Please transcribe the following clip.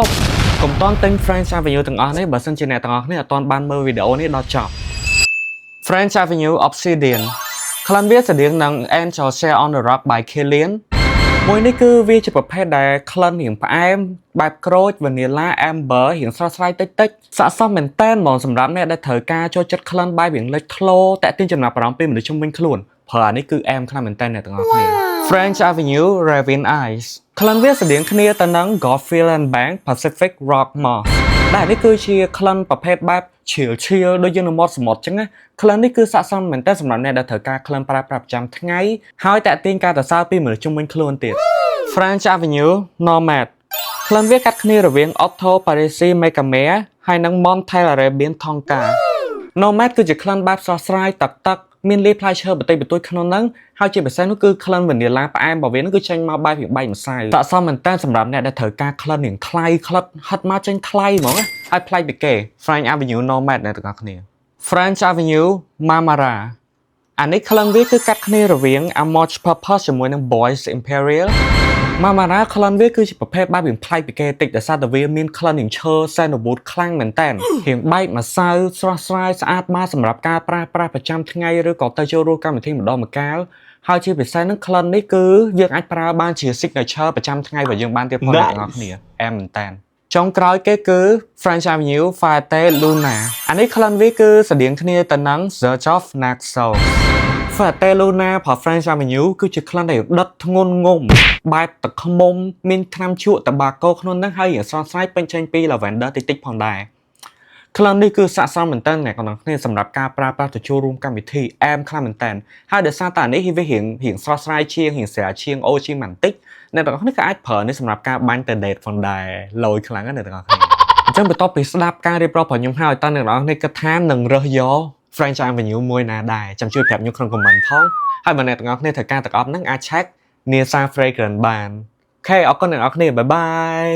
ប់កុំតន់ទិញ French Avenue ទាំងអស់នេះបើសិនជាអ្នកទាំងអស់គ្នាអត់តន់បានមើលវីដេអូនេះដល់ចប់ French Avenue Obsidian ក្លិនវាស្តៀងនឹង Angel Share on the Rock by Killian មួយនេះគឺវាជាប្រភេទដែលក្លិនរៀងផ្អែមបែបក្រូច Vanilla Amber រៀងស្រស់ស្រាយតិចៗស័ក្តិសមមែនតើហ្មងសម្រាប់អ្នកដែលត្រូវការចូលចិត្តក្លិនបែបរៀងលេចធ្លោតាក់ទាញចំណាប់អារម្មណ៍ពីមនុស្សជុំវិញខ្លួនព្រោះអានេះគឺអែមខ្លាំងមែនតើអ្នកទាំងអស់គ្នា French Avenue Ravin Eyes ក្លិនវាស្តៀងគ្នាទៅនឹង Godfield and Bank Pacific Rock Moss ដែលនេះគឺជាក្លិនប្រភេទបែបឈៀលដូចយើងនៅមាត់សមុទ្រអញ្ចឹងណាក្លិននេះគឺស័ក្តិសមមែនតើសម្រាប់អ្នកដែលត្រូវការក្លិនប្រើប្រាស់ប្រចាំថ្ងៃហើយតាក់ទាញការសរសើរពីមនុស្សជុំវិញខ្លួនទៀត French Avenue Nomad ក្លិនវាកាត់គ្នារវាង Otto Parisi Macamere ហើយនិង Montel Arabian Tonka Nomad គឺជាក្លិនបែបស្រស់ស្រាយទឹកមានលាយផ្លែឈើបន្តិចបន្តួចក្នុងហ្នឹងហើយជាពិសេសនោះគឺក្លិន Vanilla ផ្អែមរបស់វានោះគឺចេញមកបែបបែកម្សៅស័ក្តិសមមែនតើសម្រាប់អ្នកដែលត្រូវការក្លិនរៀងថ្លៃក្លិតហិតមកចេញថ្លៃហ្មងហើយប្លែកពីគេ French Avenue Nomad អ្នកទាំងអស់គ្នា French Avenue Marmara អានេះក្លិនវាគឺកាត់គ្នារវាង Amouage Purpose ជាមួយនឹង Boys Imperial Marmara ក្លិនវាគឺជាប្រភេទបែបរៀងប្លែកពីគេតិចដោយសារតែវាមានក្លិនរៀងឈើ Sandalwood ខ្លាំងមែនតើរៀងបែកម្សៅស្រស់ស្រាយស្អាតមកសម្រាប់ការប្រើប្រាស់ប្រចាំថ្ងៃឬក៏ទៅចូលរួមកម្មវិធីម្ដងម្កាលហើយជាពិសេសនឹងក្លិននេះគឺយើងអាចប្រើបានជា signature ប្រចាំថ្ងៃរបស់យើងបានទៀតផងអ្នកទាំងអស់គ្នាអែមមែនតើចុងក្រោយគេគឺ French Avenue Fate Luna អានេះក្លិនវាគឺស្តៀងគ្នាទៅនឹង Search of Naxos Fate Luna ព្រោះ French Avenue គឺជាក្លិនដែលដិតធ្ងន់ងំបែបទឹកឃ្មុំមានថ្នាំជក់តាបាកូក្នុងហ្នឹងហើយស្រស់ស្រាយពេញចេញពី Lavender តិចៗផងដែរក្លិននេះគឺស័ក្តិសមមែនតើអ្នកទាំងអស់គ្នាសម្រាប់ការប្រើប្រាស់ទៅចូលរួមកម្មវិធីអែមខ្លាំងមែនតើហើយដោយសារតែនេះវារៀងស្រស់ស្រាយជាងរៀងស្រាលជាង OG បន្តិចអ្នកទាំងអស់គ្នាក៏អាចប្រើនេះសម្រាប់ការបាញ់ទៅ date ផងដែរលយខ្លាំងណាស់អ្នកទាំងអស់គ្នាអញ្ចឹងបន្ទាប់ពីស្ដាប់ការរៀបរាប់របស់ខ្ញុំហើយតើអ្នកទាំងអស់គ្នាគិតថានឹងរើសយក French Avenue មួយណាដែរចាំជួយប្រាប់ខ្ញុំក្នុង comment ផងហើយបើអ្នកទាំងអស់គ្នាត្រូវការទាំងអស់ហ្នឹងអាច check Nisa Fragrance បានអូខេអរគុណអ្នកទាំងអស់គ្នាបាយបាយ